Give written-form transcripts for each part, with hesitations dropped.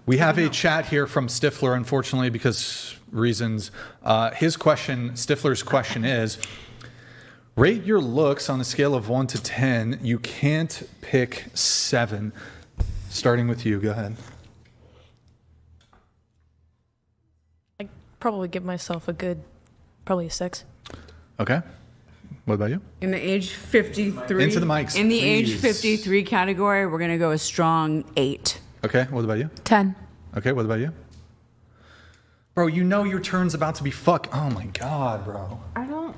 We have a chat here from Stifler, unfortunately, because reasons. Stifler's question is, rate your looks on a scale of 1 to 10. You can't pick 7. Starting with you, go ahead. I'd probably give myself probably a 6. Okay. What about you? In the age 53. Into the mics, In the please. age 53 category, we're going to go a strong 8. Okay, what about you? 10. Okay, what about you? Bro, you know your turn's about to be Oh my God, bro. I don't.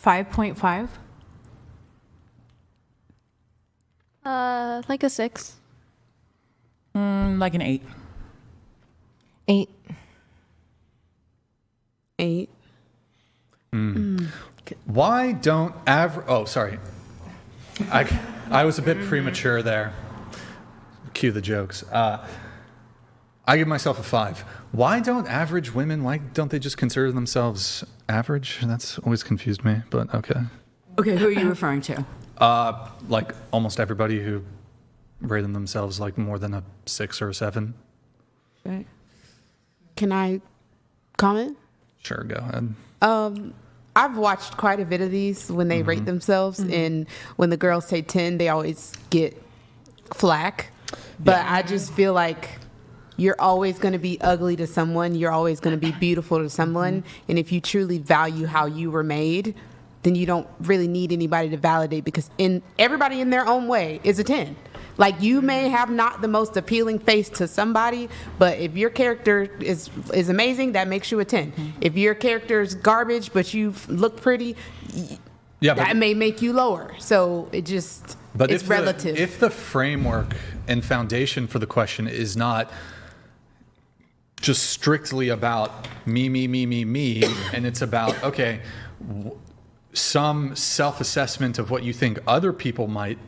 $5.5. Like a 6. Like an 8. 8. 8. Why don't Oh, sorry. I was a bit premature there. Cue the jokes. I give myself a 5. Why don't average women, why don't they just consider themselves average? That's always confused me, but okay. Okay, who are you referring to? Like almost everybody who rated themselves like more than a 6 or a 7. Okay. Can I comment? Sure, go ahead. I've watched quite a bit of these when they rate themselves, and when the girls say 10, they always get flack. But I just feel like you're always going to be ugly to someone. You're always going to be beautiful to someone. And if you truly value how you were made, then you don't really need anybody to validate, because everybody in their own way is a 10. Like, you may have not the most appealing face to somebody, but if your character is amazing, that makes you a 10. If your character is garbage, but you look pretty, that may make you lower. So it's relative. If the framework and foundation for the question is not just strictly about me, and it's about, okay, some self-assessment of what you think other people might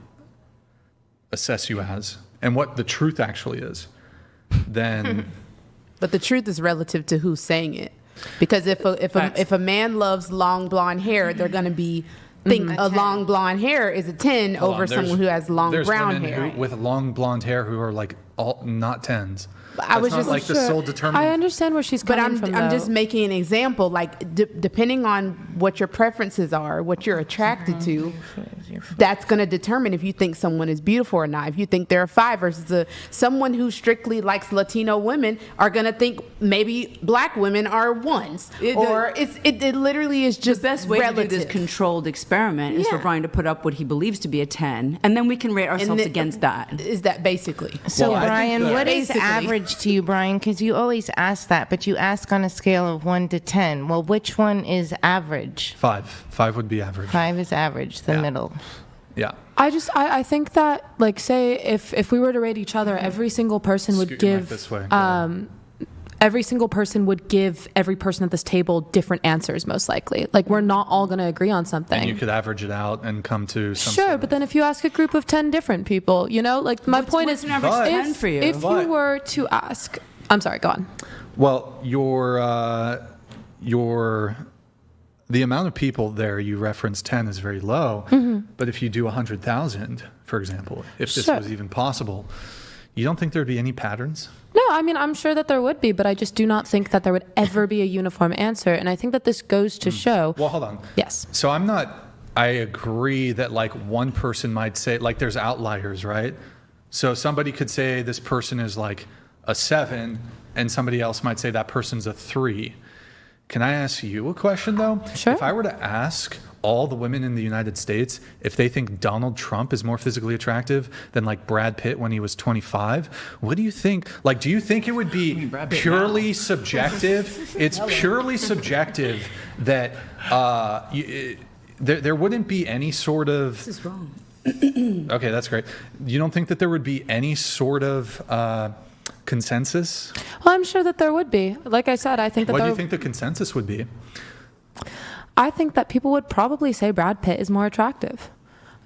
assess you as and what the truth actually is, then but the truth is relative to who's saying it, because if a man loves long blonde hair, they're going to think a long blonde hair is a 10 over someone who has long brown hair. There's women with long blonde hair who are like all not 10s. I was just like the sole determinant. I understand where she's coming from. I'm just making an example. Like, depending on what your preferences are, what you're attracted to, that's going to determine if you think someone is beautiful or not. If you think they're a 5 versus someone who strictly likes Latino women are going to think maybe black women are 1s. It literally is just the best way relative. to do this controlled experiment is for Brian to put up what he believes to be a 10, and then we can rate ourselves against that. Is that basically? So, Well, Brian, what is basically average to you, Brian? Because you always ask that, but you ask on a scale of 1 to 10. Well, which one is average? 5. 5 would be average. 5 is average, the middle. Yeah. I think that, like, say if we were to rate each other, every single person would Scoot your mic give this way. every single person would give every person at this table different answers, most likely. Like, we're not all going to agree on something. And you could average it out and come to some Sure, sort of- but then if you ask a group of 10 different people, like, my point is, an average 10 for you? if you were to ask, I'm sorry, go on. Well, the amount of people there you referenced 10 is very low, but if you do 100,000, for example, if this Sure. was even possible, you don't think there'd be any patterns? No, I mean, I'm sure that there would be, but I just do not think that there would ever be a uniform answer. And I think that this goes to show. Well, hold on. Yes. So I agree that like one person might say, like there's outliers, right? So somebody could say this person is like a 7, and somebody else might say that person's a 3. Can I ask you a question though? Sure. If I were to ask all the women in the United States if they think Donald Trump is more physically attractive than like Brad Pitt when he was 25, what do you think? Like, do you think it would be purely subjective? It's purely subjective that there wouldn't be any sort of. This is wrong. Okay, that's great. You don't think that there would be any sort of consensus? Well, I'm sure that there would be. Like I said, I think that What do you think the consensus would be? I think that people would probably say Brad Pitt is more attractive.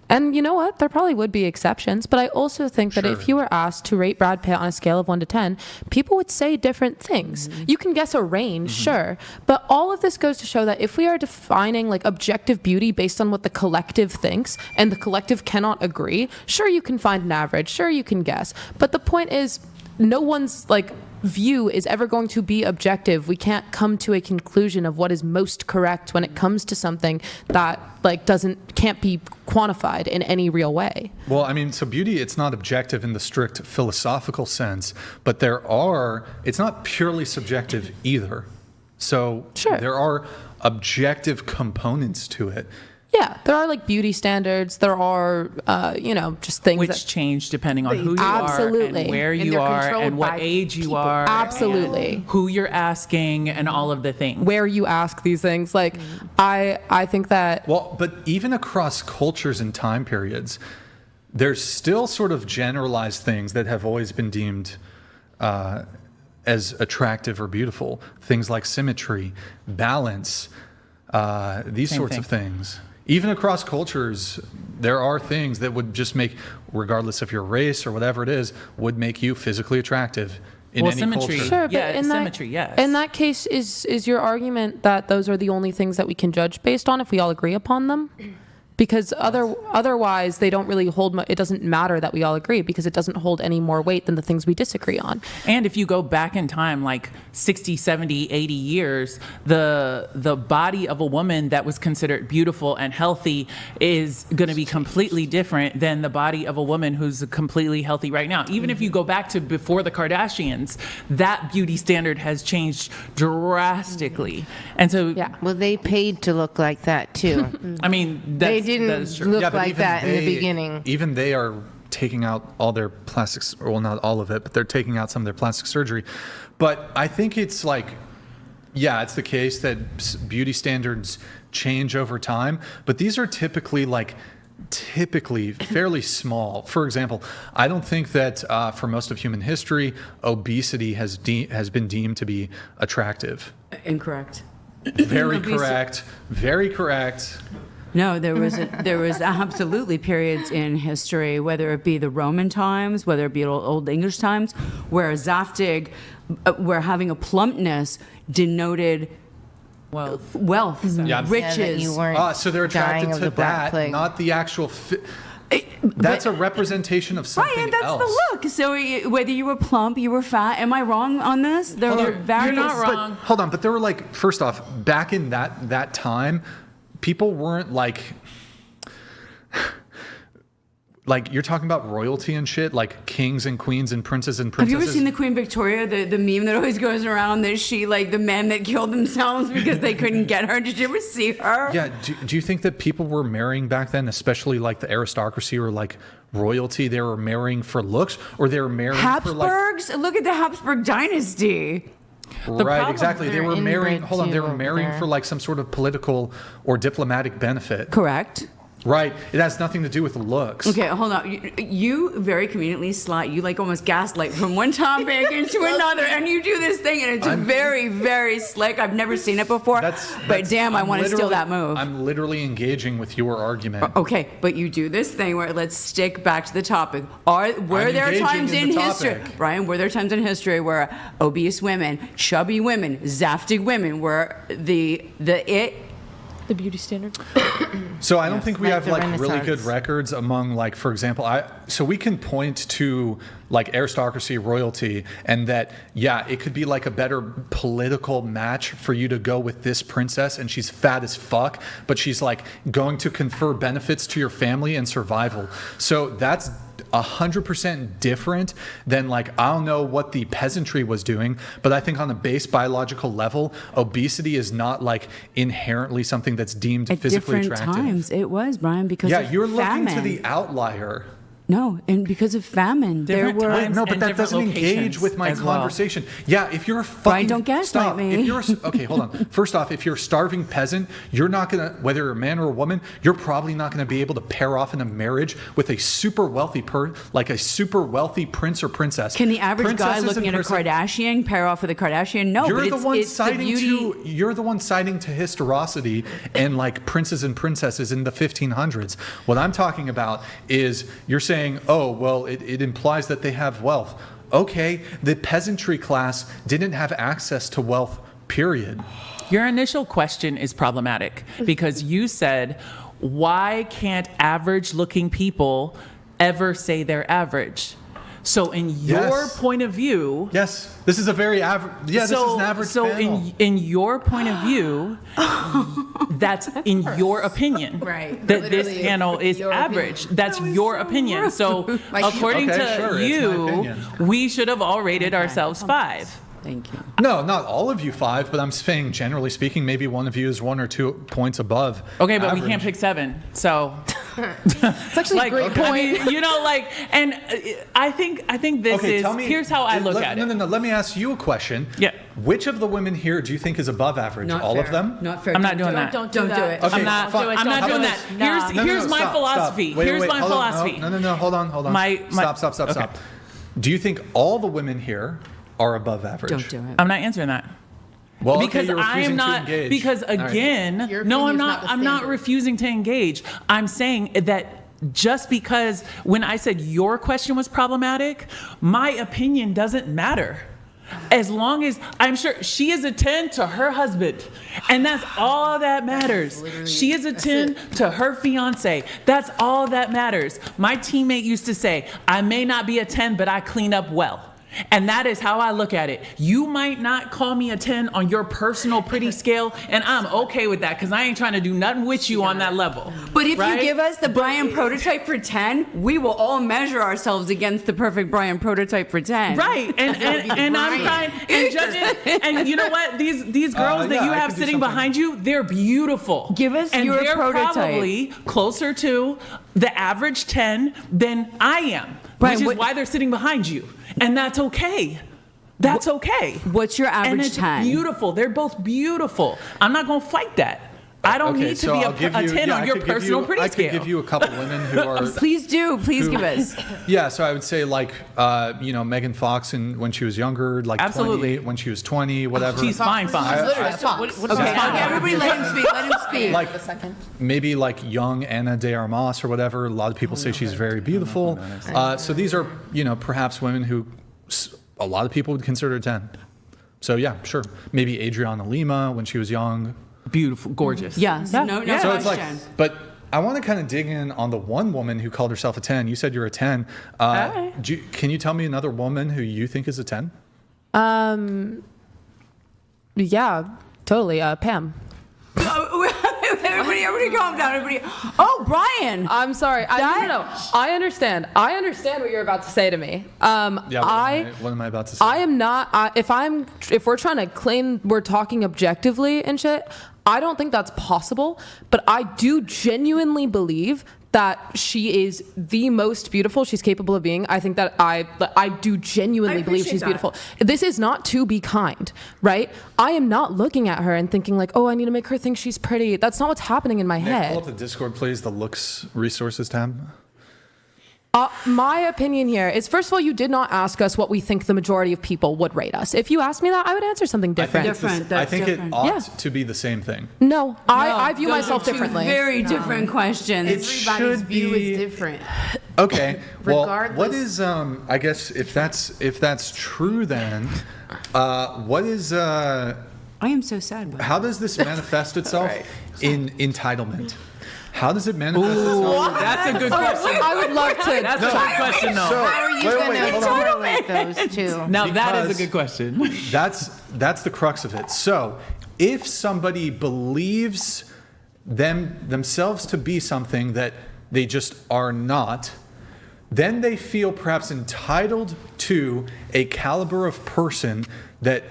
And you know what? There probably would be exceptions, but I also think that if you were asked to rate Brad Pitt on a scale of 1 to 10, people would say different things. You can guess a range, sure, but all of this goes to show that if we are defining like objective beauty based on what the collective thinks and the collective cannot agree, sure, you can find an average, sure, you can guess. But the point is, no one's like view is ever going to be objective. We can't come to a conclusion of what is most correct when it comes to something that like can't be quantified in any real way. Well, I mean, so beauty, it's not objective in the strict philosophical sense, but it's not purely subjective either. So there are objective components to it. Yeah, there are like beauty standards. There are, just things Which change depending on who you Absolutely. are and where And you they're are controlled and what by age you people. are. Absolutely. And who you're asking and all of the things. where you ask these things. Like, I think that. Well, but even across cultures and time periods, there's still sort of generalized things that have always been deemed as attractive or beautiful. Things like symmetry, balance, these Same sorts thing. of things. Even across cultures, there are things that would just make, regardless of your race or whatever it is, would make you physically attractive in any symmetry. culture. Sure, but Yeah, in symmetry, that, yes. in that case, is your argument that those are the only things that we can judge based on if we all agree upon them? Because otherwise, they don't really hold. It doesn't matter that we all agree because it doesn't hold any more weight than the things we disagree on. And if you go back in time, like 60, 70, 80 years, the body of a woman that was considered beautiful and healthy is going to be completely different than the body of a woman who's completely healthy right now. Even if you go back to before the Kardashians, that beauty standard has changed drastically. And so, Yeah. Well, they paid to look like that too. I mean, They that didn't is true. look Yeah, but like even that in the they- beginning. Even they are taking out all their plastics, or well, not all of it, but they're taking out some of their plastic surgery. But I think it's like, yeah, it's the case that beauty standards change over time, but these are typically fairly small. For example, I don't think that for most of human history, obesity has been deemed to be attractive. Incorrect. Very correct. Very correct. No, there was absolutely periods in history, whether it be the Roman times, whether it be old English times, where where having a plumpness denoted Wealth. wealth, Yeah. Yeah, that riches. you weren't So they're dying attracted of to the Black that, Plague. not the actual. That's a representation of something Right, and that's else. the look. So whether you were plump, you were fat. Am I wrong on this? There Hold were on. various. You're not But wrong. hold on, but there were like, first off, back in that time, people weren't like you're talking about royalty and shit, like kings and queens and princes and Have princesses. you ever seen the Queen Victoria, the meme that always goes around that she, like, the men that killed themselves because they couldn't get her? Did you ever see her? Yeah, do you think that people were marrying back then, especially like the aristocracy or like royalty, they were marrying for looks, or they were marrying for like... Habsburgs? Look at the Habsburg dynasty. Right, problem- exactly. They They're were marrying. inbred Hold on, they too were over marrying there. for like some sort of political or diplomatic benefit. Correct. Right. It has nothing to do with looks. Okay, hold on. You very conveniently slide. You like almost gaslight from one topic into another, and you do this thing, and it's very, very slick. I've never seen it before. But damn, I I'm want to steal literally- that move. I'm literally engaging with your argument. Okay, but you do this thing where let's stick back to the topic. Were I'm there engaging times in in the history, topic. Brian? Were there times in history where obese women, chubby women, zaftig women were the it? The beauty standard. So I don't think we like have the like really Renaissance. good records among like, for example, so we can point to like aristocracy, royalty, and that, yeah, it could be like a better political match for you to go with this princess, and she's fat as fuck, but she's like going to confer benefits to your family and survival. So that's 100% different than like, I don't know what the peasantry was doing, but I think on a base biological level, obesity is not like inherently something that's deemed At physically different attractive. times, it was, Brian, because Yeah, of you're looking famine. to the outlier. No, and because of famine, Different there were. times. No, but and that different doesn't engage locations with my as well. conversation. Yeah, if you're a fucking Brian, don't gaslight stop. me. If you're okay, hold on. First off, if you're a starving peasant, you're not gonna, whether you're a man or a woman, you're probably not gonna be able to pair off in a marriage with a super wealthy like a super wealthy prince or princess. Can the average guy Princesses looking at and a princes- Kardashian pair off with a Kardashian? No, You're but the it's, one it's the citing beauty. you're the one citing to historicity and like princes and princesses in the 1500s. What I'm talking about is you're saying, oh, well, it implies that they have wealth. Okay, the peasantry class didn't have access to wealth, period. Your initial question is problematic because you said, why can't average looking people ever say they're average? So in your Yes. point of view, Yes, this is a very average. Yeah, this is an average panel. in your point of view, that's in your opinion. Right. That this Literally, panel is your average. opinion. That's your opinion. So according Okay, to sure, it's my you, opinion. we should have all rated ourselves 5. Thank you. No, not all of you 5, but I'm saying generally speaking, maybe one of you is 1 or 2 points above. Okay, but we average. can't pick 7. So It's actually a great I point. mean, you know, like, and I think this Okay, is. tell me. Here's how I look at it. No. Let me ask you a question. Yeah. Which of the women here do you think is above average? Not all fair. of them? Not fair. I'm not doing that. Don't Don't do that. it. Okay, I'm not. fine. I'm not How doing about that. this? Here's my stop, philosophy. Stop. Wait, Here's my hold on. philosophy. No. Hold on. Stop. Okay. Do you think all the women here are above average? Don't do it. I'm not answering that. Well, okay, Because you're I refusing am to not. engage. Because All right. again, Your no, I'm opinion's not. not the I'm not standard. refusing to engage. I'm saying that. Just because when I said your question was problematic, my opinion doesn't matter. As long as I'm sure she is a 10 to her husband, and that's all that matters. She is a 10 to her fiance. That's all that matters. My teammate used to say, I may not be a 10, but I clean up well. And that is how I look at it. You might not call me a 10 on your personal pretty scale, and I'm okay with that because I ain't trying to do nothing with you on that level. But if right? you give us the Brian prototype for 10, we will all measure ourselves against the perfect Brian prototype for 10. Right, and I'm trying, and judging, and you know what? These girls that yeah, you I have could do sitting something. behind you, they're beautiful. Give us and your they're prototype. probably closer to the average 10 than I am, Brian, which is what- why they're sitting behind you, and that's okay. That's okay. What's your And average it's 10? beautiful. They're both beautiful. I'm not going to fight that. I don't Okay, need to so be I'll give a you- 10 yeah, on I your could give personal you- pretty I scale. could give you a couple women who are. Please do. Please give us. Yeah, so I would say like, Megan Fox when she was younger, like Absolutely. 20, when she was 20, whatever. She's fine. She's literally a fox. Okay, everybody let him speak. Let him speak. like maybe like young Anna de Armas or whatever. A lot of people say she's very beautiful. So these are perhaps women who a lot of people would consider 10. So yeah, sure. Maybe Adriana Lima when she was young. Beautiful, gorgeous. Yes. Yeah. No Yeah. So question. it's like, but I want to kind of dig in on the one woman who called herself a 10. You said you're a 10. right. Can you tell me another woman who you think is a 10? Yeah, totally. Pam. Everybody calm down. Everybody. Oh, Brian. I'm sorry. No. I understand. I understand what you're about to say to me. Yeah. What am I about to say? I am not. If we're trying to claim we're talking objectively and shit, I don't think that's possible. But I do genuinely believe that she is the most beautiful she's capable of being. I think that I do genuinely believe she's beautiful. This is not to be kind, right? I am not looking at her and thinking like, oh, I need to make her think she's pretty. That's not what's happening in my Nick, head. pull up the Discord, please. The looks resources tab. My opinion here is, first of all, you did not ask us what we think the majority of people would rate us. If you asked me that, I would answer something different. I think it ought Yeah. to be the same thing. No, I view Those myself are two differently. Very different questions. Everybody's should view be- is different. Okay. Well, Regardless. what is I guess if that's true, then what is I am so sad. By how does this manifest itself in entitlement? How does it manifest itself? That's a good question. I would love to. That's a good question, though. So, How are you wait, going to hold on. correlate those two? Now that is a Because- good question. That's the crux of it. So, if somebody believes themselves to be something that they just are not, then they feel perhaps entitled to a caliber of person that,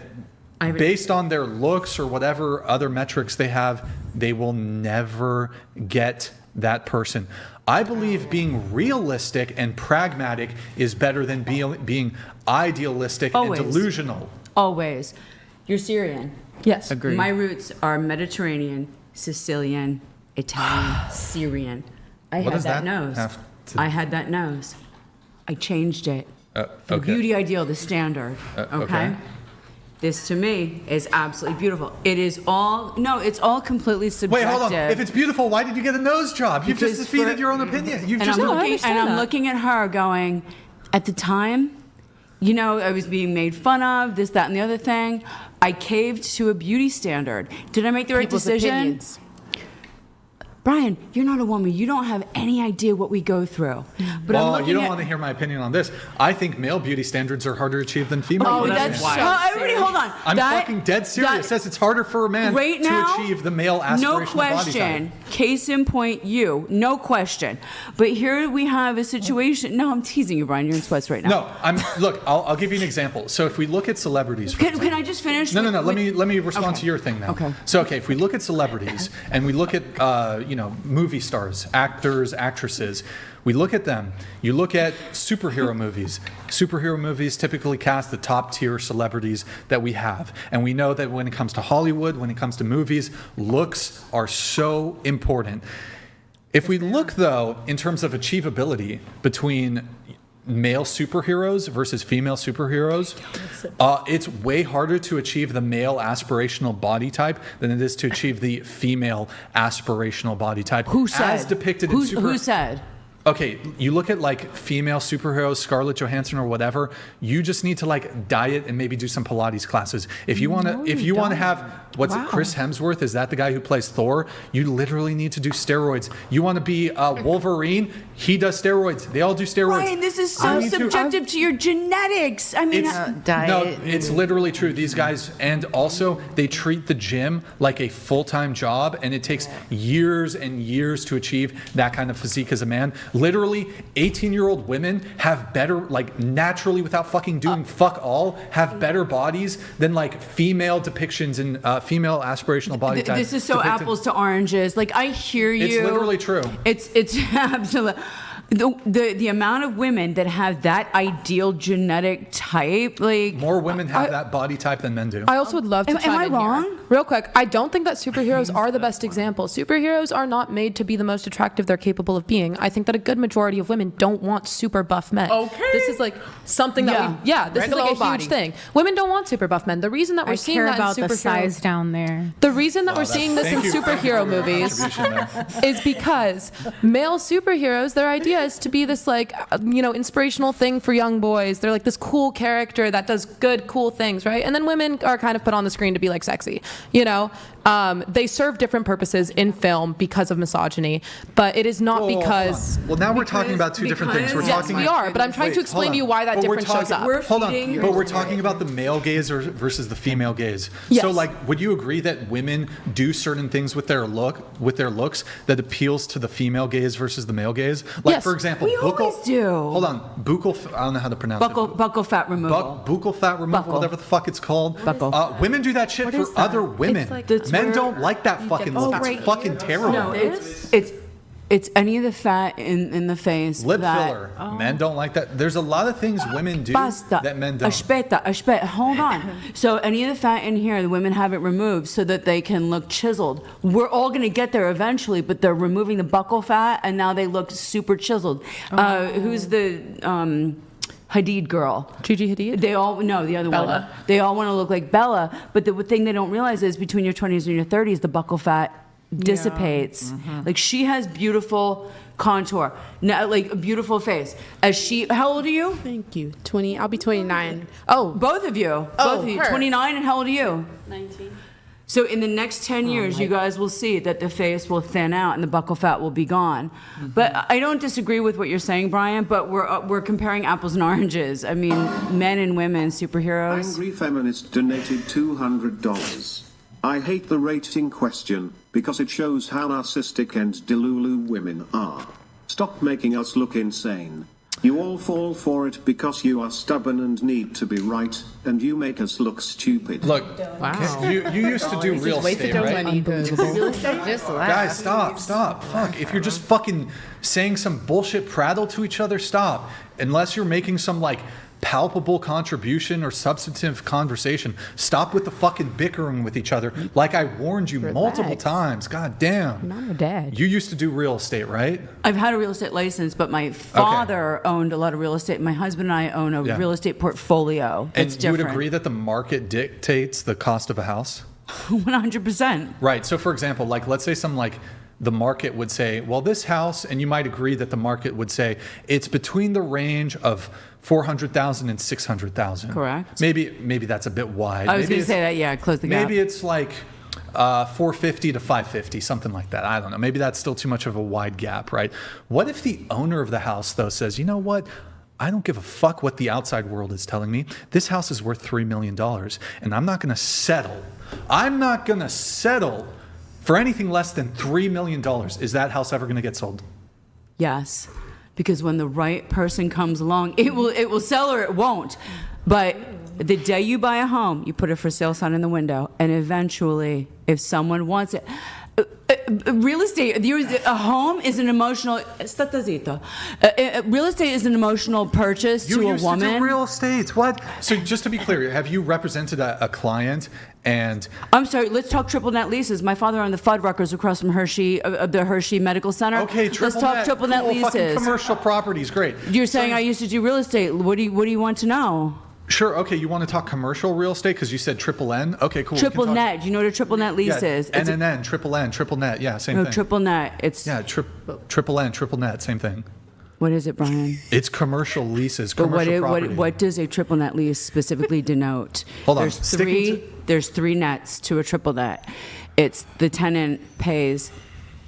based on their looks or whatever other metrics they have, they will never get that person. I believe being realistic and pragmatic is better than being idealistic Always. and delusional. Always. You're Syrian. Yes. Agreed. My roots are Mediterranean, Sicilian, Italian, Syrian. I What had does that that nose. have to- I had that nose. I changed it. The okay. beauty ideal, the standard. okay. This to me is absolutely beautiful. It is all, no, it's all completely Wait, subjective. hold on. If it's beautiful, why did you get a nose job? You've just Because defeated for- your own opinion. You've and just I'm No, I looking, understand and I'm that. looking at her going, at the time, you know, I was being made fun of, this, that, and the other thing. I caved to a beauty standard. Did I make the right People's decision? opinions. Brian, you're not a woman. You don't have any idea what we go through. But I'm well, looking you don't at, want to hear my opinion on this. I think male beauty standards are harder to achieve than female Oh, beauty that's standards. so everybody, hold on. I'm That- fucking dead serious. that- Says it's harder for a man right to now, achieve the male aspirational no body question. type. Case in point, you, no question. But here we have a situation. No, I'm teasing you, Brian. You're in sweats right now. No, look. I'll give you an example. So if we look at celebrities, for Can example- I just finish? No. with- Let me respond Okay. to your thing now. Okay. So if we look at celebrities and we look at movie stars, actors, actresses, we look at them. You look at superhero movies. Superhero movies typically cast the top tier celebrities that we have, and we know that when it comes to Hollywood, when it comes to movies, looks are so important. If we look though in terms of achievability between male superheroes versus female superheroes, it's way harder to achieve the male aspirational body type than it is to achieve the female aspirational body type. Who said? As depicted in Who said? Okay, you look at like female superheroes, Scarlett Johansson or whatever. You just need to like diet and maybe do some Pilates classes. If you want to, if you want to have what's it, Chris Hemsworth? Is that the guy who plays Thor? You literally need to do steroids. You want to be Wolverine? He does steroids. They all do steroids. Brian, this is You so need to- subjective to your genetics. I mean, diet. No, it's literally true. These guys, and also they treat the gym like a full-time job, and it takes years and years to achieve that kind of physique as a man. Literally, 18-year-old women have better, like naturally, without fucking doing fuck all, have better bodies than like female depictions in female aspirational body types. this is so depicted. apples to oranges. Like I hear you. It's literally true. It's absolutely. The amount of women that have that ideal genetic type, like More women have that body type than men do. I also would love to Am chime I in here. wrong? Real quick, I don't think that superheroes are the best example. Superheroes are not made to be the most attractive they're capable of being. I think that a good majority of women don't want super buff men. Okay. This is like something that this is like a huge body. thing. Women don't want super buff men. The reason that we're I seeing care that about in the superheroes, size down there. the reason that we're seeing this in Thank you for superhero your movies contribution there. is because male superheroes, their idea is to be this like, inspirational thing for young boys. They're like this cool character that does good, cool things, right? And then women are kind of put on the screen to be like sexy, They serve different purposes in film because of misogyny, but it is not Whoa, hold because... on. Well, now we're talking about two different things. We're because- Yes, talking. we are, but I'm trying to Wait, explain hold to you on. why that But we're difference shows talking- up. Hold on, feeding- but we're talking about the male gaze versus the female gaze. Yes. So, like, would you agree that women do certain things with their looks, that appeals to the female gaze versus the male gaze? Like, Yes. for example, We always do. Hold on, buccal. I don't know how to pronounce buckle fat removal. buccal fat removal, Buckle. whatever the fuck it's called. Buckle. Women do that shit for other women. That's Men where- don't like that fucking look. It's fucking terrible. No, it's any of the fat in the face. Lip that, filler. Men don't like that. There's a lot of things women do Basta. that men don't. Aspetta. Hold on. So any of the fat in here, the women have it removed so that they can look chiseled. We're all going to get there eventually, but they're removing the buccal fat, and now they look super chiseled. Who's the Hadid girl? Gigi Hadid? They all no, the other Bella. one. They all want to look like Bella, but the thing they don't realize is between your 20s and your 30s, the buccal fat dissipates. Like she has beautiful contour, now, like a beautiful face. How old are you? Thank you. 20. I'll be 29. Oh, both of you. Both of you. her. 29, and how old are you? 19. So in the next 10 years, you guys will see that the face will thin out and the buccal fat will be gone. But I don't disagree with what you're saying, Brian, but we're comparing apples and oranges. I mean, men and women, superheroes. Angry Feminist donated $200. I hate the rating question, because it shows how narcissistic and delulu women are. Stop making us look insane. You all fall for it because you are stubborn and need to be right, and you make us look stupid. Look, Wow. you used to do real estate, right? Just laugh. Guys, stop. Fuck. If you're just fucking saying some bullshit prattle to each other, stop. Unless you're making some like palpable contribution or substantive conversation, stop with the fucking bickering with each other. Like I warned you multiple times. God damn. Mom or dad? You used to do real estate, right? I've had a real estate license, but my father owned a lot of real estate. My husband and I own a Yeah. real estate portfolio. And It's you would different. agree that the market dictates the cost of a house? 100%. Right. So, for example, like let's say some like the market would say, well, this house, and you might agree that the market would say it's between the range of 400,000 and 600,000. Correct. Maybe that's a bit wide. I was Maybe going to say it's- that, yeah, close the gap. Maybe it's like 450 to 550, something like that. I don't know. Maybe that's still too much of a wide gap, right? What if the owner of the house, though, says, you know what? I don't give a fuck what the outside world is telling me. This house is worth $3 million, and I'm not going to settle. I'm not going to settle for anything less than $3 million. Is that house ever going to get sold? Yes, because when the right person comes along, it will sell or it won't. But the day you buy a home, you put a for sale sign in the window, and eventually, if someone wants it, real estate, a home is an emotional. Real estate is an emotional purchase You to a used woman. to do real estate. What? So just to be clear, have you represented a client and I'm sorry, let's talk triple net leases. My father owned the Fuddruckers across from Hershey, the Hershey Medical Center. okay, let's talk triple net cool, fucking leases. commercial properties, great. You're saying I used to do real estate. What do you want to know? Sure. Okay, you want to talk commercial real estate because you said triple N. Okay, cool. we can Triple talk- net. Do you know what a triple net lease is? It's a- NNN, triple N, triple net. Yeah, same no, thing. triple net. It's Yeah, triple N, triple net, same thing. what is it, Brian? It's commercial leases, But commercial property. what does a triple net lease specifically denote? Hold on, There's three nets to a triple net. It's the tenant pays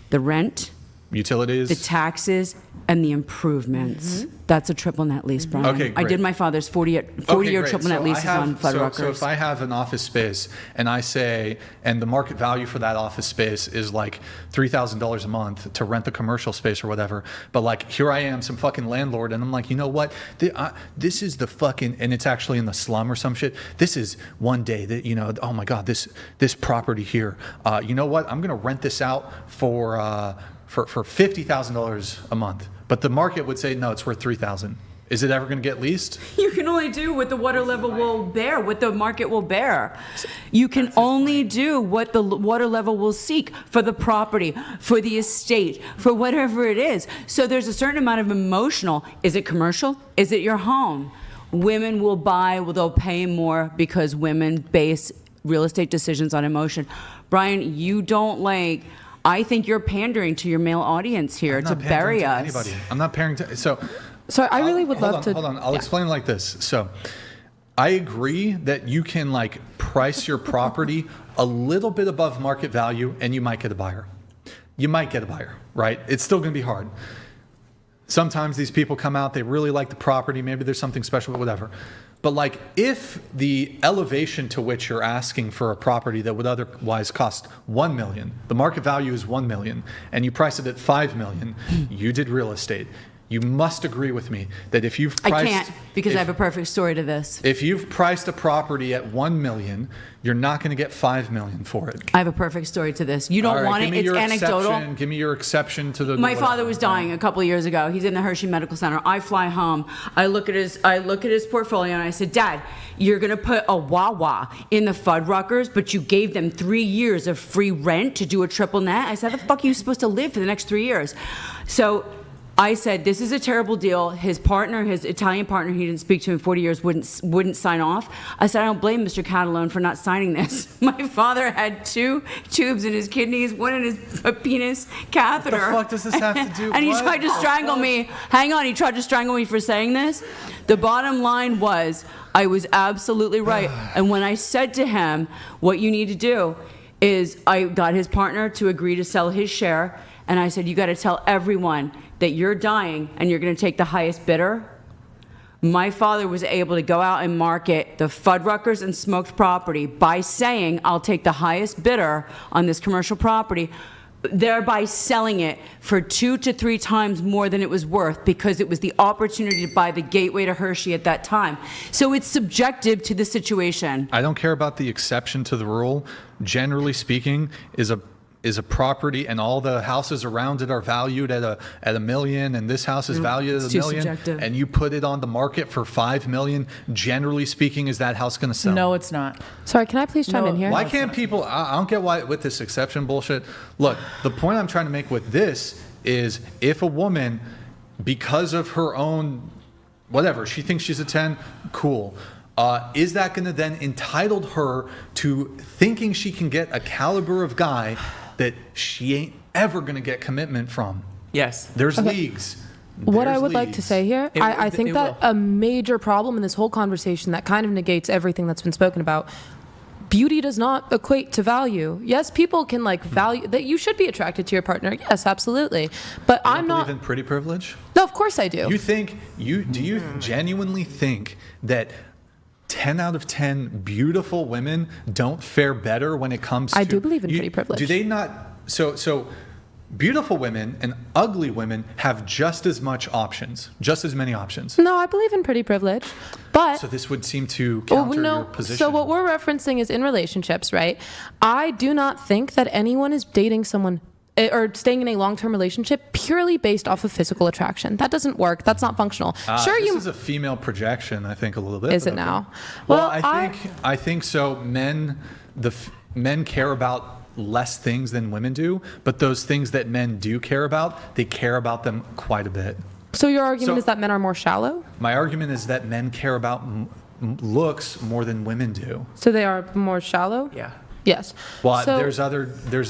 the rent, Utilities. the taxes, and the improvements. That's a triple net lease, Brian. Okay, I great. did my father's 40-year great. triple net So leases on Fuddruckers. So if I have an office space and I say, and the market value for that office space is like $3,000 a month to rent the commercial space or whatever, but like here I am, some fucking landlord, and I'm like, you know what? This is the fucking, and it's actually in the slum or some shit. This is one day that, you know, oh my God, this property here. You know what? I'm gonna rent this out for $50,000 a month. But the market would say, no, it's worth $3,000. Is it ever going to get leased? You can only do what the water level will bear, what the market will bear. You can only do what the water level will seek for the property, for the estate, for whatever it is. So there's a certain amount of emotional. Is it commercial? Is it your home? Women will buy, they'll pay more because women base real estate decisions on emotion. Brian, you don't like... I think you're pandering to your male audience here to bury us. Anybody. I'm not pandering to. So I really would love to. Hold on. I'll explain like this. So I agree that you can like price your property a little bit above market value and you might get a buyer. You might get a buyer, right? It's still going to be hard. Sometimes these people come out, they really like the property. Maybe there's something special, but whatever. But like if the elevation to which you're asking for a property that would otherwise cost 1 million, the market value is 1 million, and you price it at 5 million, you did real estate. You must agree with me that if you've priced... I can't, because I have a perfect story to this. If you've priced a property at 1 million, you're not going to get 5 million for it. I have a perfect story to this. You don't All right, want give it. me It's your anecdotal. exception. Give me your exception to the... My father was dying a couple of years ago. He's in the Hershey Medical Center. I fly home. I look at his portfolio and I said, Dad, you're gonna put a Wawa in the Fuddruckers, but you gave them 3 years of free rent to do a triple net. I said, how the fuck are you supposed to live for the next 3 years? So I said, this is a terrible deal. His partner, his Italian partner, he didn't speak to in 40 years, wouldn't sign off. I said, I don't blame Mr. Catalone for not signing this. My father had 2 tubes in his kidneys, one in his penis catheter. What the fuck does this have to do? And he What tried to the strangle fuck? me. Hang on, he tried to strangle me for saying this. The bottom line was, I was absolutely right. And when I said to him, what you need to do is, I got his partner to agree to sell his share. And I said, you got to tell everyone that you're dying and you're going to take the highest bidder. My father was able to go out and market the Fuddruckers and smoked property by saying, I'll take the highest bidder on this commercial property. thereby selling it for 2 to 3 times more than it was worth because it was the opportunity to buy the gateway to Hershey at that time. So it's subjective to the situation. I don't care about the exception to the rule. Generally speaking, is a property, and all the houses around it are valued at $1 million, and this house is valued at $1 million, subjective. and you put it on the market for $5 million. Generally speaking, is that house going to sell? No, it's not. Sorry, can I please chime in here? Why can't people? I don't get why with this exception bullshit. Look, the point I'm trying to make with this is if a woman, because of her own whatever, she thinks she's a 10, cool. Is that going to then entitle her to thinking she can get a caliber of guy that she ain't ever going to get commitment from? Yes. There's leagues. What I There's would like to leagues. say here, I think that a major problem in this whole conversation that kind of negates everything that's been spoken about, beauty does not equate to value. Yes, people can like value that you should be attracted to your partner. Yes, absolutely. But You I'm don't not. believe in pretty privilege? No, of course I do. Do you genuinely think that 10 out of 10 beautiful women don't fare better when it comes to... I do believe in pretty privilege. Do they not... So beautiful women and ugly women have just as much options, just as many options. No, I believe in pretty privilege, but So this would seem to counter your position. So what we're referencing is in relationships, right? I do not think that anyone is dating someone or staying in a long-term relationship purely based off of physical attraction. That doesn't work. That's not functional. Sure, this is a female projection, I think, a little bit. Is but it okay. now? Well, Well, I think so. Men care about less things than women do, but those things that men do care about, they care about them quite a bit. So your argument So- is that men are more shallow? My argument is that men care about looks more than women do. So they are more shallow? Yeah. Yes. Well, So- there's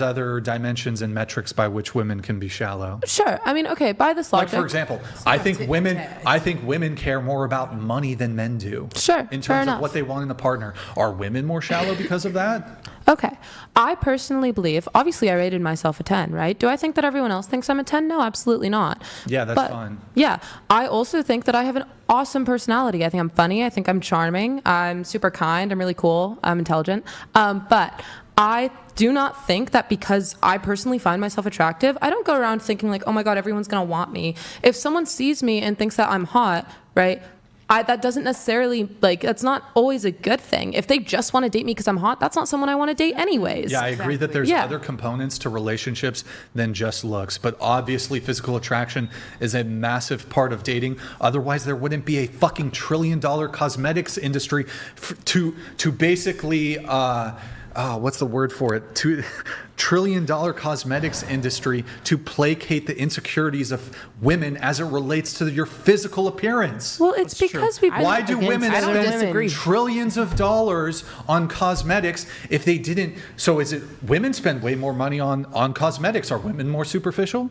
other dimensions and metrics by which women can be shallow. Sure. I mean, okay, by this Like logic. for example, I think women care more about money than men do. Sure, In fair terms enough. of what they want in a partner. Are women more shallow because of that? Okay. I personally believe, obviously I rated myself a 10, right? Do I think that everyone else thinks I'm a 10? No, absolutely not. Yeah, that's fine. Yeah. I also think that I have an awesome personality. I think I'm funny. I think I'm charming. I'm super kind. I'm really cool. I'm intelligent. But I do not think that because I personally find myself attractive, I don't go around thinking like, oh my God, everyone's going to want me. If someone sees me and thinks that I'm hot, right? That doesn't necessarily, like, that's not always a good thing. If they just want to date me because I'm hot, that's not someone I want to date anyways. Yeah, I agree that there's Yeah. other components to relationships than just looks, but obviously physical attraction is a massive part of dating. Otherwise, there wouldn't be a fucking $1 trillion cosmetics industry to basically what's the word for it? To $1 trillion cosmetics industry to placate the insecurities of women as it relates to your physical appearance. Well, it's because we. Why do women I don't spend disagree. trillions of dollars on cosmetics if they didn't? So is it women spend way more money on cosmetics? Are women more superficial?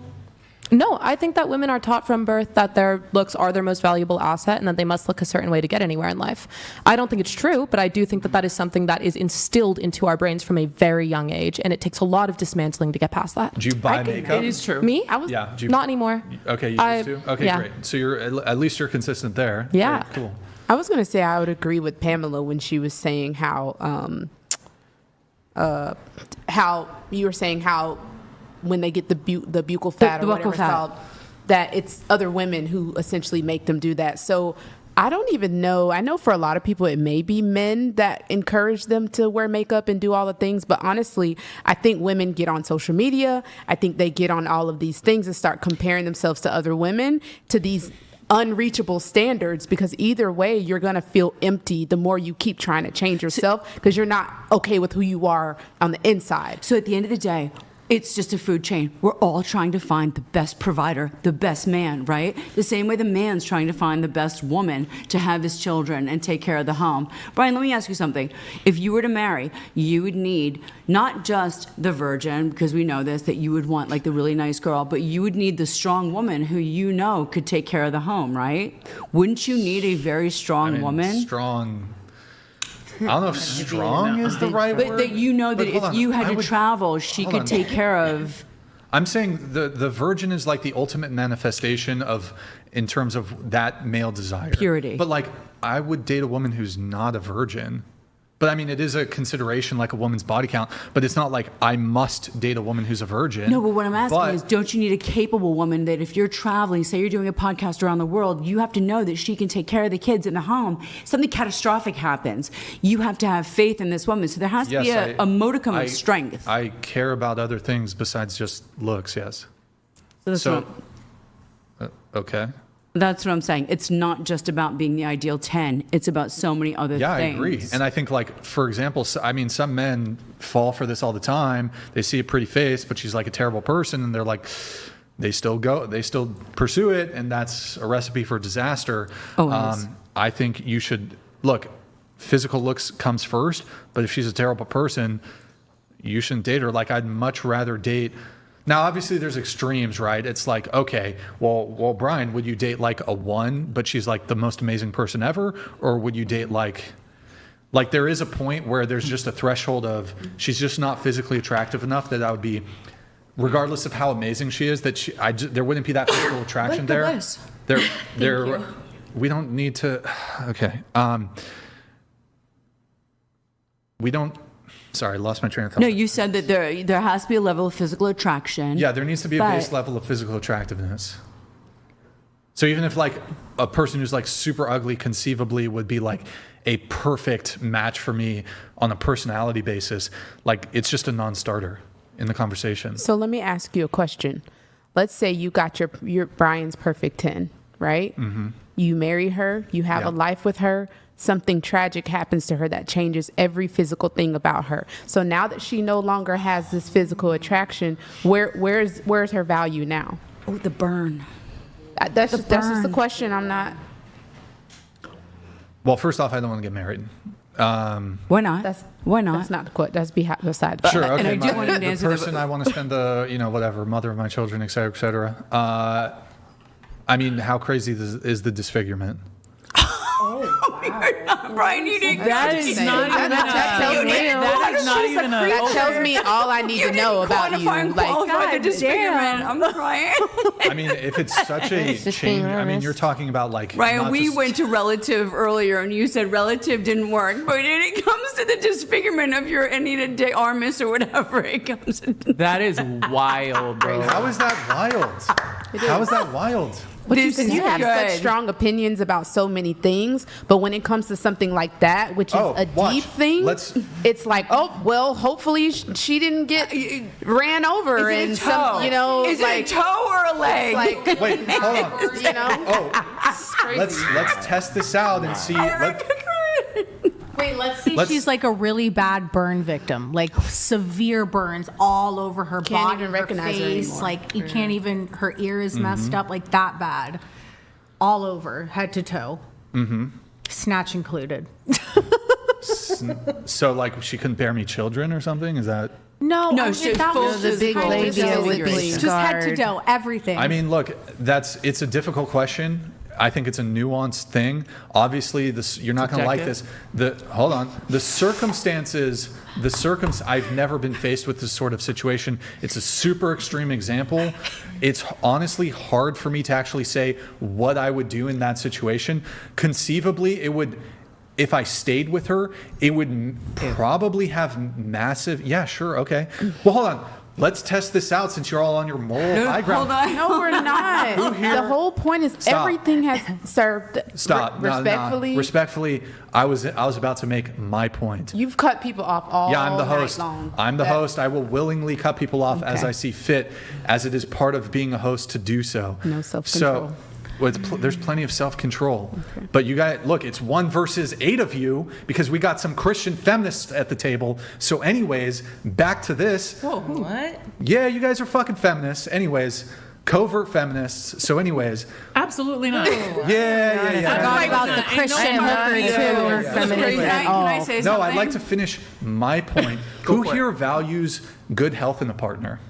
No, I think that women are taught from birth that their looks are their most valuable asset and that they must look a certain way to get anywhere in life. I don't think it's true, but I do think that that is something that is instilled into our brains from a very young age, and it takes a lot of dismantling to get past that. Do you buy makeup? It is true. Me? Yeah. Do you, Not anymore. Okay, you I- used to? Okay, yeah. great. So at least you're consistent there. Yeah. Great, cool. I was going to say I would agree with Pamela when she was saying how you were saying how when they get the buccal fat The or whatever buccal it's fat. called, that it's other women who essentially make them do that. So I don't even know. I know for a lot of people it may be men that encourage them to wear makeup and do all the things, but honestly, I think women get on social media. I think they get on all of these things and start comparing themselves to other women to these unreachable standards, because either way you're going to feel empty the more you keep trying to change yourself because you're not okay with who you are on the inside. So at the end of the day, it's just a food chain. We're all trying to find the best provider, the best man, right? The same way the man's trying to find the best woman to have his children and take care of the home. Brian, let me ask you something. If you were to marry, you would need not just the virgin, because we know this, that you would want like the really nice girl, but you would need the strong woman who you know could take care of the home, right? Wouldn't you need a very strong woman? Strong. I don't know if strong is the right But word. that you know that But hold if on, you had I to would- travel, she hold could on. take care of. I'm saying the virgin is like the ultimate manifestation of, in terms of that male desire. Purity. But like, I would date a woman who's not a virgin, But I mean, it is a consideration, like a woman's body count. But it's not like I must date a woman who's a virgin. No, but what I'm asking is, don't you need a capable woman that if you're traveling, say you're doing a podcast around the world, you have to know that she can take care of the kids in the home. Something catastrophic happens. You have to have faith in this woman. So there has to be a modicum of strength. I care about other things besides just looks, yes. Okay. That's what I'm saying. It's not just about being the ideal 10. It's about so many other things. Yeah, I agree. And I think, like, for example, I mean, some men fall for this all the time. They see a pretty face, but she's like a terrible person, and they're like, they still pursue it, and that's a recipe for disaster. Yes. I think you should, look, physical looks comes first, but if she's a terrible person, you shouldn't date her. Like, I'd much rather date. Now, obviously, there's extremes, right? It's like, okay, well, Brian, would you date like a 1, but she's like the most amazing person ever? Or would you date like there is a point where there's just a threshold of she's just not physically attractive enough that I would be, regardless of how amazing she is, that there wouldn't be that physical attraction there. We don't need to, okay. We don't. Sorry, I lost my train of thought. No, you said that there has to be a level of physical attraction. Yeah, there needs to be a base level of physical attractiveness. So even if like a person who's like super ugly conceivably would be like a perfect match for me on a personality basis, like it's just a non-starter in the conversation. So let me ask you a question. Let's say you got your Brian's perfect 10, right? Mm-hmm. You marry her, you have a life with her. Something tragic happens to her that changes every physical thing about her. So now that she no longer has this physical attraction, where's her value now? Oh, the burn. That's just the question. I'm not. Well, first off, I don't want to get married. Why not? Why not? That's not the question. That's beside the Sure. Okay. And I do want to the answer person I want to spend whatever, mother of my children, et cetera, et cetera. I mean, how crazy is the disfigurement? Brian, you didn't. That is not even That tells me all I need to know about you. Qualify the disfigurement. I'm crying. I mean, if it's such a change, I mean, you're talking about like. Ryan, we went to relative earlier, and you said relative didn't work, but when it comes to the disfigurement of your Anita de Armas or whatever, it comes. That is wild, bro. How is that wild? How is that wild? But you have such strong opinions about so many things, but when it comes to something like that, which is deep thing, it's like, oh, well, hopefully she didn't get ran over and is it a toe or a leg? Like, wait, hold on. Let's test this out and see. Wait, let's say she's like a really bad burn victim, like severe burns all over her Can't body, even her recognize her face, anymore. like you can't even, her ear is messed up, like that bad, all over, head to toe, snatch included. So like she couldn't bear me children or something? Is that? No, she's that full was the big labia would be just head to scarred. toe, everything. I mean, look, it's a difficult question. I think it's a nuanced thing. Obviously, you're not going to like this. Hold on. The circumstances, I've never been faced with this sort of situation. It's a super extreme example. It's honestly hard for me to actually say what I would do in that situation. Conceivably, it would, if I stayed with her, it would probably have massive, yeah, sure, okay. Well, hold on. Let's test this out since you're all on your moral high ground. Hold on. no, we're not. The whole point is everything has served. Stop. Respectfully. No. Respectfully, I was about to make my point. You've cut people off all Yeah, I'm the host. night long. I'm the host. I will willingly cut people off as I see fit, as it is part of being a host to do so. No self-control. So, there's plenty of self-control. Okay. But you got, look, it's 1 versus 8 of you because we got some Christian feminists at the table. So anyways, back to this. Whoa, what? Yeah, you guys are fucking feminists. Anyways, covert feminists. So anyways. Absolutely not. Yeah. I forgot about the Christian hooker too. Can I say something? No, I'd like to finish my point. Who here values good health in a partner?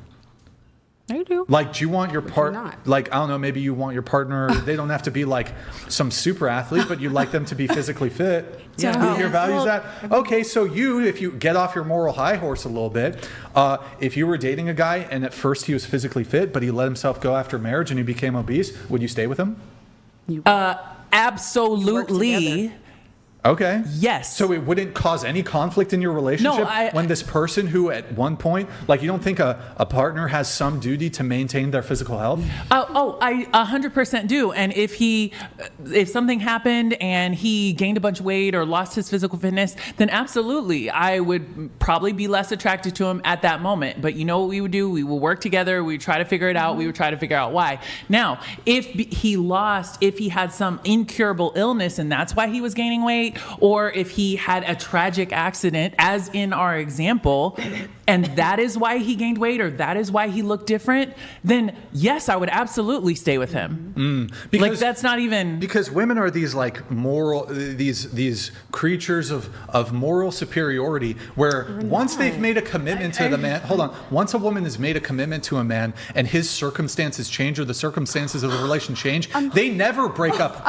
I do. Like, do you want your not? like, I don't know, maybe you want your partner, they don't have to be like some super athlete, but you'd like them to be physically fit. Yeah. Who here values that? Okay, so if you get off your moral high horse a little bit, if you were dating a guy and at first he was physically fit, but he let himself go after marriage and he became obese, would you stay with him? Absolutely. Okay. Yes. So it wouldn't cause any conflict in your relationship when this person who at one point, like, you don't think a partner has some duty to maintain their physical health? I 100% do. And if something happened and he gained a bunch of weight or lost his physical fitness, then absolutely, I would probably be less attracted to him at that moment. But you know what we would do? We would work together. We would try to figure it out. We would try to figure out why. Now, if he had some incurable illness and that's why he was gaining weight, or if he had a tragic accident, as in our example, and that is why he gained weight or that is why he looked different, then yes, I would absolutely stay with him. Because, like, that's not even... Because women are these like moral, these creatures of moral superiority, where once they've made a commitment to the man, hold on, once a woman has made a commitment to a man and his circumstances change or the circumstances of the relation change, they never break up.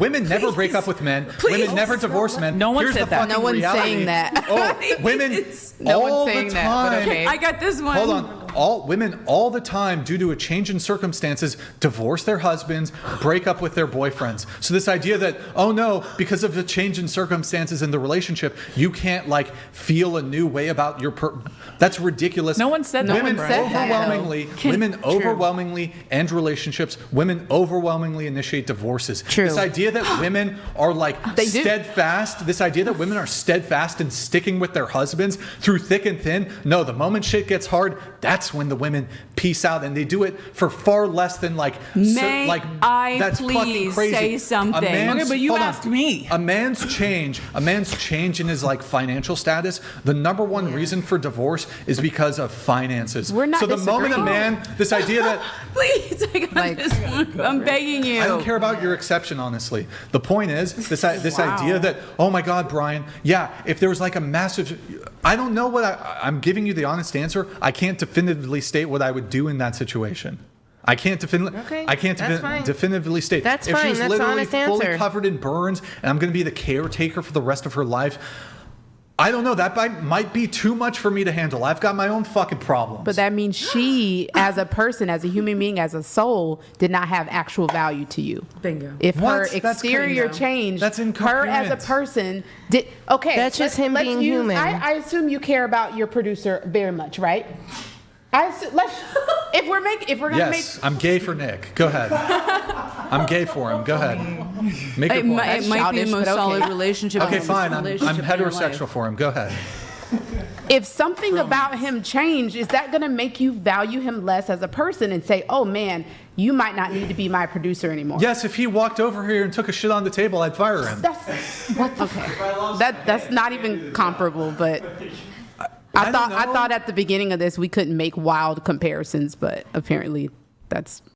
Women never break up with men. Women never divorce men. No one Here's said the that. fucking No one's reality. saying that. Oh, women No all one's saying the that, time. but okay. I got this one. Hold on. All women all the time, due to a change in circumstances, divorce their husbands, break up with their boyfriends. So this idea that, oh no, because of the change in circumstances in the relationship, you can't like feel a new way about your that's ridiculous. No one said that. Women No one said that, overwhelmingly end relationships. Women overwhelmingly initiate divorces. True. This idea that women are like They do. steadfast, this idea that women are steadfast in sticking with their husbands through thick and thin. No, the moment shit gets hard, that's when the women peace out, and they do it for far less than like. May I that's please fucking crazy. say something? Okay, but you hold on. asked me. A man's change in his like financial status. The number one reason for divorce is because of finances. We're not so the moment a disagreeing. man, this idea that Please, I got Like- this one. I'm begging you. I don't care about your exception, honestly. The point is this idea that, oh my God, Brian, yeah, if there was like a massive, I don't know what I'm giving you the honest answer. I can't definitively state what I would do in that situation. I can't Okay, that's fine. definitively state. That's if fine, she was that's literally honest fully answer. covered in burns and I'm going to be the caretaker for the rest of her life, I don't know. That might be too much for me to handle. I've got my own fucking problems. But that means she, as a person, as a human being, as a soul, did not have actual value to you. Bingo. If her What? That's exterior crazy. changed, That's her as incoherent. a person did. Okay, That's just him let's being use- human. I assume you care about your producer very much, right? If we're gonna yes, I'm gay for Nick. Go ahead. I'm gay for him. Go ahead. Make your It point. might be the childish, most but okay. solid relationship. Okay, fine. I'm relationship in your life. heterosexual for him. Go ahead. if something about him changed, is that gonna make you value him less as a person and say, oh man, you might not need to be my producer anymore? Yes, if he walked over here and took a shit on the table, I'd fire him. That's that's not even comparable, but. I don't know. thought at the beginning of this we couldn't make wild comparisons, but apparently that's